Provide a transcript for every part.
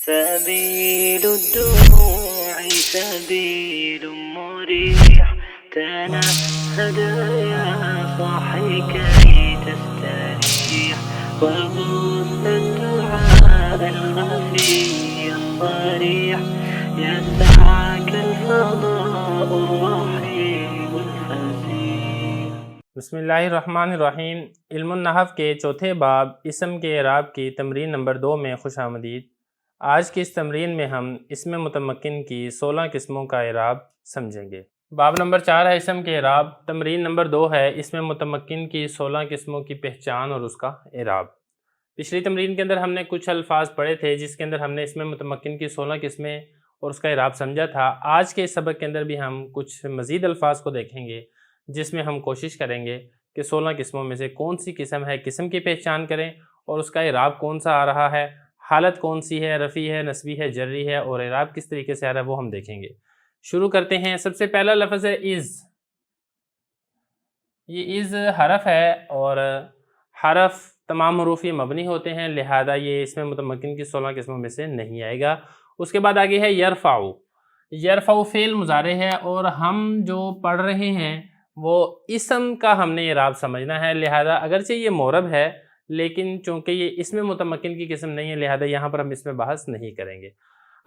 سبيل الدموع سبيل مريح تنهد يا صاحي كي تستريح وغص الدعاء الخفي الصريح يسعك الفضاء الرحيم الفسيح. بسم اللہ الرحمن الرحیم. علم النحو کے چوتھے باب اسم کے اعراب کی تمرین نمبر 2 میں خوش آمدید. آج کی اس تمرین میں ہم اسم متمکن کی 16 قسموں کا اعراب سمجھیں گے. باب نمبر 4 ہے اسم کے اعراب. تمرین نمبر 2 ہے اسم متمکن کی 16 قسموں کی پہچان اور اس کا اعراب. پچھلی تمرین کے اندر ہم نے کچھ الفاظ پڑھے تھے جس کے اندر ہم نے اسم متمکن کی 16 قسمیں اور اس کا اعراب سمجھا تھا. آج کے اس سبق کے اندر بھی ہم کچھ مزید الفاظ کو دیکھیں گے جس میں ہم کوشش کریں گے کہ 16 قسموں میں سے کون سی قسم ہے قسم کی پہچان کریں اور اس کا اعراب کون سا آ رہا ہے، حالت کون سی ہے، رفعی ہے، نصبی ہے، جری ہے اور اعراب کس طریقے سے آ رہا ہے وہ ہم دیکھیں گے. شروع کرتے ہیں. سب سے پہلا لفظ ہے از. یہ از حرف ہے اور حرف تمام حروف یہ مبنی ہوتے ہیں، لہذا یہ اسم متمکن کی 16 قسموں میں سے نہیں آئے گا. اس کے بعد آگے ہے یرفعو. یرفعو فعل مضارع ہے اور ہم جو پڑھ رہے ہیں وہ اسم کا ہم نے اعراب سمجھنا ہے، لہذا اگرچہ یہ معرب ہے لیکن چونکہ یہ اسم متمکن کی قسم نہیں ہے لہذا یہاں پر ہم اس میں بحث نہیں کریں گے.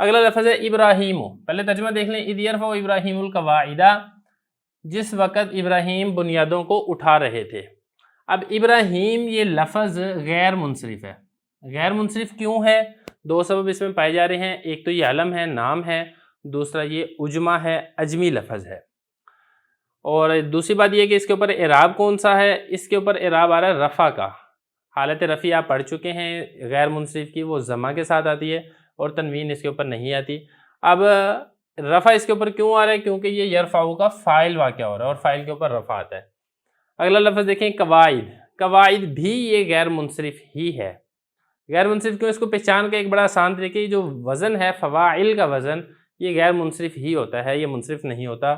اگلا لفظ ہے ابراہیم. پہلے ترجمہ دیکھ لیں. اذ یرفع ابراہیم القواعد، جس وقت ابراہیم بنیادوں کو اٹھا رہے تھے. اب ابراہیم یہ لفظ غیر منصرف ہے. غیر منصرف کیوں ہے؟ 2 سبب اس میں پائے جا رہے ہیں. ایک تو یہ علم ہے، نام ہے، دوسرا یہ عجمہ ہے، عجمی لفظ ہے. اور دوسری بات یہ کہ اس کے اوپر اعراب کون سا ہے؟ اس کے اوپر اعراب آ رہا ہے رفع کا. حالت رفعی آپ پڑھ چکے ہیں غیر منصرف کی، وہ ضمہ کے ساتھ آتی ہے اور تنوین اس کے اوپر نہیں آتی. اب رفع اس کے اوپر کیوں آ رہا ہے؟ کیونکہ یہ یرفعو کا فاعل واقع ہو رہا ہے اور فاعل کے اوپر رفع آتا ہے. اگلا لفظ دیکھیں قواعد. قواعد بھی یہ غیر منصرف ہی ہے. غیر منصرف کیوں؟ اس کو پہچان کا ایک بڑا آسان طریقہ، یہ جو وزن ہے فواعل کا وزن یہ غیر منصرف ہی ہوتا ہے، یہ منصرف نہیں ہوتا.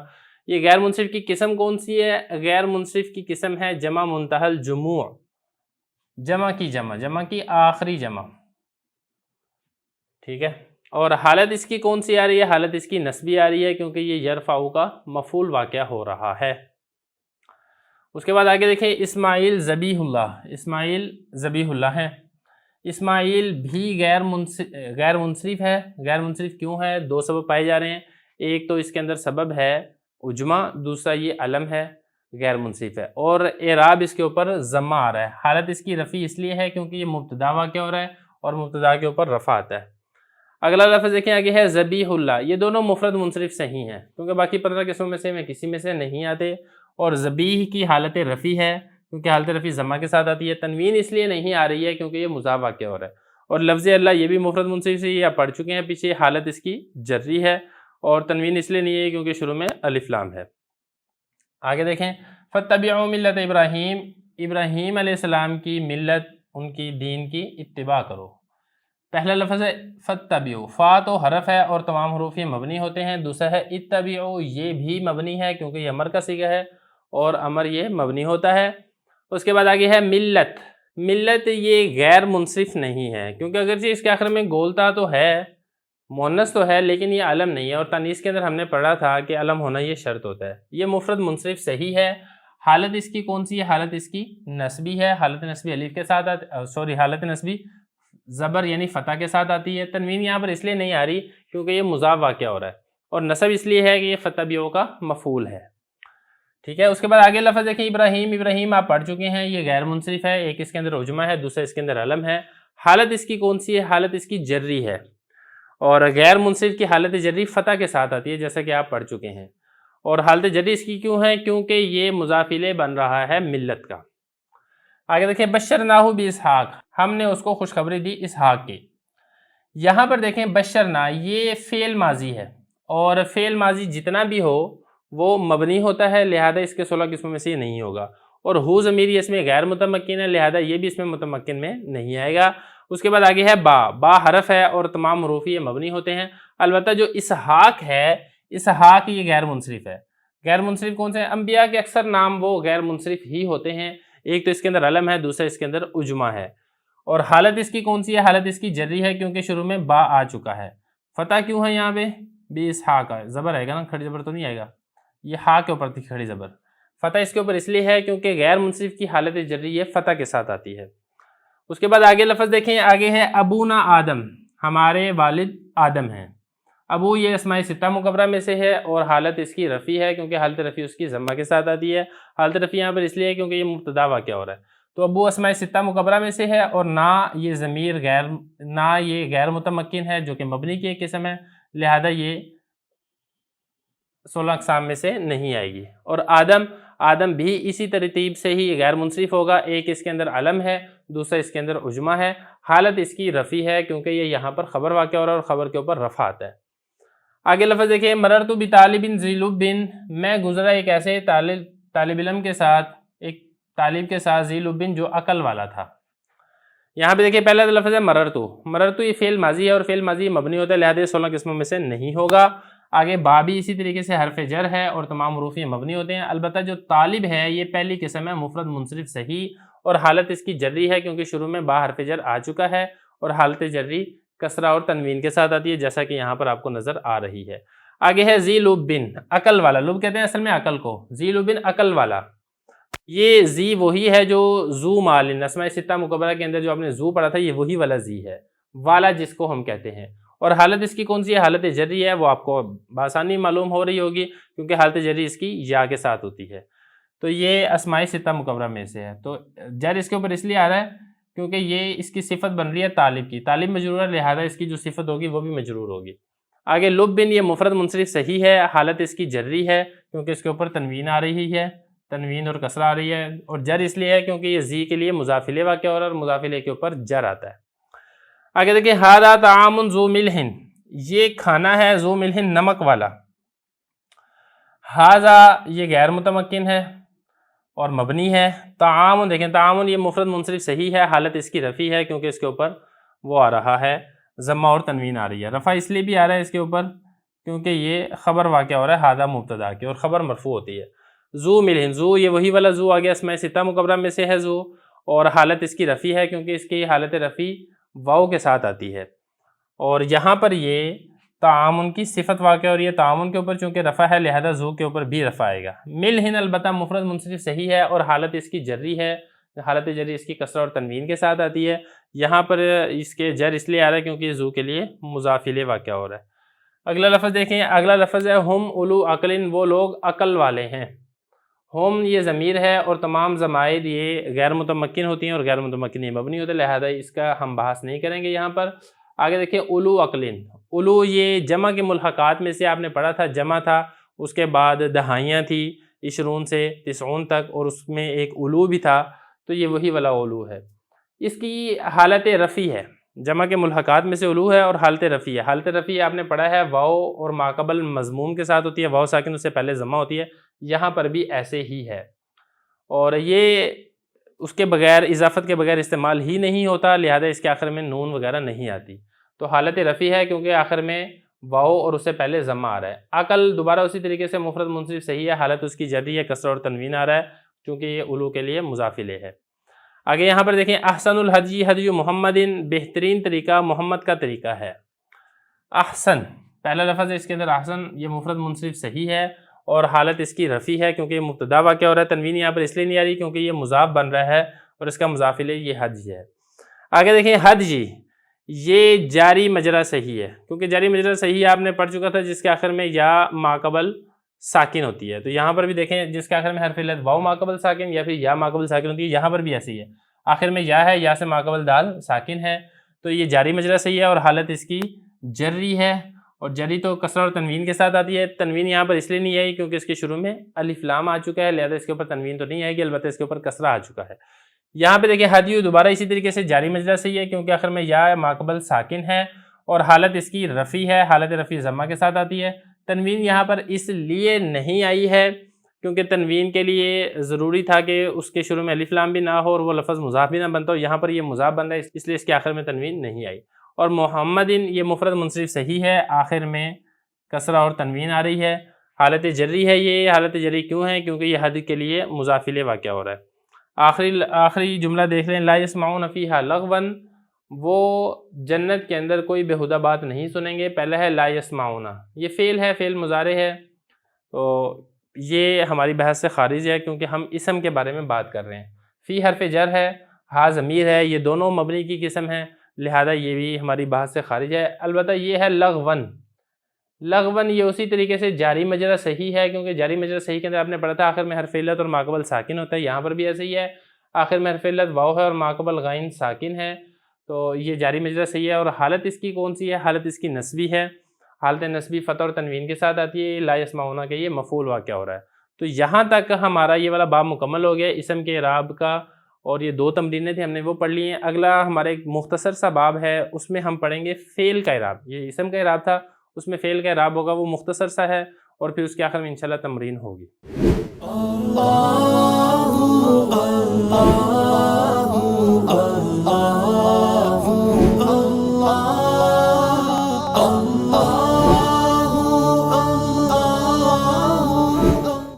یہ غیر منصرف کی قسم کون سی ہے؟ غیر منصرف کی قسم ہے جمع منتہی الجموع. جمع کی آخری جمع. ٹھیک ہے. اور حالت اس کی کون سی آ رہی ہے؟ حالت اس کی نصبی آ رہی ہے کیونکہ یہ یرفعو کا مفعول واقع ہو رہا ہے. اس کے بعد آگے دیکھیں اسماعیل ذبیح اللہ. اسماعیل ذبیح اللہ ہے. اسماعیل بھی غیر منصرف ہے. غیر منصرف کیوں ہے؟ 2 سبب پائے جا رہے ہیں. ایک تو اس کے اندر سبب ہے عجمہ، دوسرا یہ علم ہے، غیر منصرف ہے اور اعراب اس کے اوپر ضمہ آ رہا ہے. حالت اس کی رفعی اس لیے ہے کیونکہ یہ مبتدا واقع ہو رہا ہے اور مبتدا کے اوپر رفع آتا ہے. اگلا لفظ دیکھیں آگے ہے ذبیح اللہ. یہ دونوں مفرد منصرف صحیح ہیں کیونکہ باقی 15 قسموں میں سے کسی میں سے نہیں آتے. اور ذبیح کی حالت رفعی ہے کیونکہ حالت رفعی ضمہ کے ساتھ آتی ہے. تنوین اس لیے نہیں آ رہی ہے کیونکہ یہ مضاف واقع ہو رہا ہے. اور لفظ اللہ یہ بھی مفرد منصرف سے یہ پڑھ چکے ہیں پیچھے. حالت اس کی جری ہے اور تنوین اس لیے نہیں ہے کیونکہ شروع میں الف لام ہے. آگے دیکھیں فاتبعوا ملت ابراہیم. ابراہیم علیہ السلام کی ملت، ان کی دین کی اتباع کرو. پہلا لفظ ہے فاتبعوا. فا تو حرف ہے اور تمام حروف یہ مبنی ہوتے ہیں. دوسرا ہے اتبعوا، یہ بھی مبنی ہے کیونکہ یہ امر کا صیغہ ہے اور امر یہ مبنی ہوتا ہے. اس کے بعد آگے ہے ملت. ملت یہ غیر منصرف نہیں ہے کیونکہ اگرچہ اس کے آخر میں گولتا تو ہے، مونس تو ہے، لیکن یہ علم نہیں ہے. اور تانیث کے اندر ہم نے پڑھا تھا کہ علم ہونا یہ شرط ہوتا ہے. یہ مفرد منصرف صحیح ہے. حالت اس کی کون سی ہے؟ حالت اس کی نصبی ہے. حالت نصبی الف کے ساتھ حالت نصبی زبر یعنی فتح کے ساتھ آتی ہے. تنوین یہاں پر اس لیے نہیں آ رہی کیونکہ یہ مضاف واقع ہو رہا ہے اور نصب اس لیے ہے کہ یہ فتبعوا کا مفعول ہے. ٹھیک ہے. اس کے بعد آگے لفظ دیکھیں ابراہیم. ابراہیم آپ پڑھ چکے ہیں، یہ غیر منصرف ہے. ایک اس کے اندر عجمہ ہے، دوسرا اس کے اندر علم ہے. حالت اس کی کون سی ہے؟ حالت اس کی جری ہے اور غیر منصرف کی حالت جری فتح کے ساتھ آتی ہے جیسا کہ آپ پڑھ چکے ہیں. اور حالت جری اس کی کیوں ہے؟ کیونکہ یہ مضاف الیہ بن رہا ہے ملت کا. آگے دیکھیں بشرناہ باسحاق. ہم نے اس کو خوشخبری دی اسحاق کی. یہاں پر دیکھیں بشرنا یہ فعل ماضی ہے اور فعل ماضی جتنا بھی ہو وہ مبنی ہوتا ہے، لہذا اس کے 16 قسموں میں سے یہ نہیں ہوگا. اور ہو ضمیر اس میں غیر متمکن ہے لہذا یہ بھی اس میں متمکن میں نہیں آئے گا. اس کے بعد آگے ہے با. با حرف ہے اور تمام حروف یہ مبنی ہوتے ہیں. البتہ جو اسحاق ہے، اسحاق یہ غیر منصرف ہے. غیر منصرف کون سے ہیں؟ انبیاء کے اکثر نام وہ غیر منصرف ہی ہوتے ہیں. ایک تو اس کے اندر علم ہے، دوسرا اس کے اندر عجمہ ہے. اور حالت اس کی کون سی ہے؟ حالت اس کی جری ہے کیونکہ شروع میں با آ چکا ہے۔ فتح کیوں ہے یہاں پہ؟ بی اس ہا کا زبر آئے گا نا، کھڑی زبر تو نہیں آئے گا، یہ ہا کے اوپر تھی کھڑی زبر۔ فتح اس کے اوپر اس لیے ہے کیونکہ غیر منصرف کی حالت جری یہ فتح کے ساتھ آتی ہے۔ اس کے بعد آگے لفظ دیکھیں، آگے ہے ابونا آدم، ہمارے والد آدم ہیں۔ ابو یہ اسماء ستہ مکبرہ میں سے ہے اور حالت اس کی رفع ہے کیونکہ حالت رفع اس کی ضمہ کے ساتھ آتی ہے۔ حالت رفع یہاں پر اس لیے ہے کیونکہ یہ مبتدا واقع ہو رہا ہے، تو ابو اسماء ستہ مکبرہ میں سے ہے اور نہ یہ ضمیر غیر متمکن ہے جو کہ مبنی کی ایک قسم ہے، لہذا یہ 16 اقسام میں سے نہیں آئے گی۔ اور آدم بھی اسی ترتیب سے ہی غیر منصرف ہوگا، ایک اس کے اندر علم ہے، دوسرا اس کے اندر عجمہ ہے، حالت اس کی رفع ہے کیونکہ یہ یہاں پر خبر واقع ہو رہا ہے اور خبر کے اوپر رفع آتا ہے۔ آگے لفظ دیکھیں، مررت بطالب ذی لب، میں گزرا ایک ایسے طالب علم کے ساتھ، ایک طالب کے ساتھ ذی لب جو عقل والا تھا۔ یہاں پہ دیکھیں پہلا لفظ ہے مررتو یہ فعل ماضی ہے اور فعل ماضی مبنی ہوتا ہے، لہذا 16 قسموں میں سے نہیں ہوگا۔ آگے با بھی اسی طریقے سے حرف جر ہے اور تمام حروف یہ مبنی ہوتے ہیں، البتہ جو طالب ہے یہ پہلی قسم ہے مفرد منصرف صحیح، اور حالت اس کی جری ہے کیونکہ شروع میں با حرف جر آ چکا ہے اور حالت جری کسرہ اور تنوین کے ساتھ آتی ہے جیسا کہ یہاں پر آپ کو نظر آ رہی ہے۔ آگے ہے ذی لب، عقل والا، لب کہتے ہیں اصل میں عقل کو، ذی لب عقل والا، یہ ذی وہی ہے جو ذو مال، اسماء ستہ مکبرہ کے اندر جو آپ نے ذو پڑھا تھا یہ وہی والا ذی ہے، والا جس کو ہم کہتے ہیں۔ اور حالت اس کی کون سی ہے؟ حالت جری ہے، وہ آپ کو بآسانی معلوم ہو رہی ہوگی کیونکہ حالت جری اس کی یا کے ساتھ ہوتی ہے، تو یہ اسماء ستہ مکبرہ میں سے ہے۔ تو جر اس کے اوپر اس لیے آ رہا ہے کیونکہ یہ اس کی صفت بن رہی ہے طالب کی، طالب مجرور ہے لہذا اس کی جو صفت ہوگی وہ بھی مجرور ہوگی۔ آگے لب یہ مفرد منصرف صحیح ہے، حالت اس کی جری ہے کیونکہ اس کے اوپر تنوین آ رہی ہے، تنوین اور کسرہ آ رہی ہے، اور جر اس لیے ہے کیونکہ یہ ذی کے لیے مضاف الیہ واقع ہو رہا ہے اور مضاف الیہ کے اوپر جر آتا ہے۔ آگے دیکھیں، ھذا طعام ذو ملح، یہ کھانا ہے ذو ملح نمک والا۔ ھذا یہ غیر متمکن ہے اور مبنی ہے۔ تعامن دیکھیں، تعامن یہ مفرد منصرف صحیح ہے، حالت اس کی رفع ہے کیونکہ اس کے اوپر وہ آ رہا ہے ضمہ اور تنوین آ رہی ہے۔ رفع اس لیے بھی آ رہا ہے اس کے اوپر کیونکہ یہ خبر واقع ہو رہا ہے ھذا مبتدا کی اور خبر مرفوع ہوتی ہے۔ ذو ملح، ذو یہ وہی والا ذو آ گیا، اسماء ستہ مکبرہ میں سے ہے ذو، اور حالت اس کی رفع ہے کیونکہ اس کی حالت رفع واو کے ساتھ آتی ہے، اور یہاں پر یہ تعامن کی صفت واقع ہو رہی ہے، تعامن کے اوپر چونکہ رفع ہے لہذا ذو کے اوپر بھی رفع آئے گا۔ ملح البتہ مفرد منصرف صحیح ہے اور حالت اس کی جری ہے، حالت جری اس کی کسرہ اور تنوین کے ساتھ آتی ہے، یہاں پر اس کے جر اس لیے آ رہا ہے کیونکہ ذو کے لیے مضاف الیہ واقع ہو رہا ہے۔ اگلا لفظ دیکھیں، اگلا لفظ ہے ہم اولو عقل، وہ لوگ عقل والے ہیں۔ ہم یہ ضمیر ہے اور تمام ضمائر یہ غیر متمکن ہوتی ہیں اور غیر متمکن یہ مبنی ہوتے ہیں، لہذا اس کا ہم بحث نہیں کریں گے یہاں پر۔ آگے دیکھیں، اولو عقل، اولو یہ جمع کے ملحقات میں سے آپ نے پڑھا تھا، جمع تھا، اس کے بعد دہائیاں تھی 20 سے 90 تک، اور اس میں ایک اولو بھی تھا، تو یہ وہی والا اولو ہے۔ اس کی حالت رفع ہے، جمع کے ملحقات میں سے اولو ہے اور حالت رفع ہے۔ حالت رفع آپ نے پڑھا ہے واو اور ماقبل مضموم کے ساتھ ہوتی ہے، واو ساکن اس سے پہلے ضمہ ہوتی ہے، یہاں پر بھی ایسے ہی ہے، اور یہ اس کے بغیر اضافت کے بغیر استعمال ہی نہیں ہوتا، لہذا اس کے آخر میں نون وغیرہ نہیں آتی، تو حالت رفع ہے کیونکہ آخر میں واو اور اس سے پہلے ضمہ آ رہا ہے۔ عقل دوبارہ اسی طریقے سے مفرد منصرف صحیح ہے، حالت اس کی جری ہے، کسرہ اور تنوین آ رہا ہے چونکہ یہ اولو کے لیے مضاف الیہ ہے۔ آگے یہاں پر دیکھیں، احسن الحدی حدی محمد، بہترین طریقہ محمد کا طریقہ ہے۔ احسن پہلا لفظ ہے، اس کے اندر احسن یہ مفرد منصرف صحیح ہے اور حالت اس کی رفع ہے کیونکہ یہ مبتدا واقع ہو رہا ہے، تنوین یہاں پر اس لیے نہیں آ رہی کیونکہ یہ مضاف بن رہا ہے اور اس کا مضاف الیہ یہ حج ہے۔ آگے دیکھیں، حج یہ جاری مجرا صحیح ہے کیونکہ جاری مجرا صحیح آپ نے پڑھ چکا تھا جس کے آخر میں یا ماقبل ساکن ہوتی ہے، تو یہاں پر بھی دیکھیں جس کے آخر میں حرف علت واو ماقبل ساکن یا پھر یا ماقبل ساکن ہوتی ہے، یہاں پر بھی ایسی ہے، آخر میں یا ہے، یا سے ماقبل دال ساکن ہے، تو یہ جاری مجرا صحیح ہے اور حالت اس کی جری ہے، اور جری تو کسرہ اور تنوین کے ساتھ آتی ہے، تنوین یہاں پر اس لیے نہیں آئی کیونکہ اس کے شروع میں الف لام آ چکا ہے، لہذا اس کے اوپر تنوین تو نہیں آئے گی، البتہ اس کے اوپر کسرہ آ چکا ہے۔ یہاں پہ دیکھیں حدیو دوبارہ اسی طریقے سے جاری مجرا صحیح ہے کیونکہ آخر میں یا ماقبل ساکن ہے اور حالت اس کی رفع ہے، حالت رفع ضمہ کے ساتھ آتی ہے۔ تنوین یہاں پر اس لیے نہیں آئی ہے کیونکہ تنوین کے لیے ضروری تھا کہ اس کے شروع میں الف لام بھی نہ ہو اور وہ لفظ مضاف بھی نہ بنتا ہو، یہاں پر یہ مضاف بن رہا ہے اس لیے اس کے آخر میں تنوین نہیں آئی۔ اور محمدن یہ مفرد منصرف صحیح ہے، آخر میں کسرہ اور تنوین آ رہی ہے، حالت جری ہے، یہ حالت جری کیوں ہے؟ کیونکہ یہ حد کے لیے مضاف الیہ واقع ہو رہا ہے۔ آخری جملہ دیکھ لیں، لا یسمعون فیہا لغوا، وہ جنت کے اندر کوئی بےہودہ بات نہیں سنیں گے. پہلا ہے لا یسمعون، یہ فعل ہے، فعل مضارع ہے، تو یہ ہماری بحث سے خارج ہے کیونکہ ہم اسم کے بارے میں بات کر رہے ہیں. فی حرف جر ہے، ہا ضمیر ہے، یہ دونوں مبنی کی قسم ہیں، لہذا یہ بھی ہماری بحث سے خارج ہے. البتہ یہ ہے لغون. لغون یہ اسی طریقے سے جاری مجرا صحیح ہے، کیونکہ جاری مجرا صحیح کے اندر آپ نے پڑھا تھا آخر میں حرف علت اور ماقبل ساکن ہوتا ہے. یہاں پر بھی ایسے ہی ہے، آخر میں حرف علت واو ہے اور ماقبل غین ساکن ہے، تو یہ جاری مجرا صحیح ہے. اور حالت اس کی کون سی ہے؟ حالت اس کی نسبی ہے. حالت نسبی فتح اور تنوین کے ساتھ آتی ہے. لا یسمعون کے یہ مفعول واقع ہو رہا ہے. تو یہاں تک ہمارا یہ والا باب مکمل ہو گیا اسم کے اعراب کا، اور یہ 2 تمرینیں تھیں ہم نے وہ پڑھ لی ہیں. اگلا ہمارا ایک مختصر سا باب ہے، اس میں ہم پڑھیں گے فعل کا اعراب. یہ اسم کا اعراب تھا، اس میں فعل کا اعراب ہوگا، وہ مختصر سا ہے، اور پھر اس کے آخر میں انشاءاللہ تمرین ہوگی.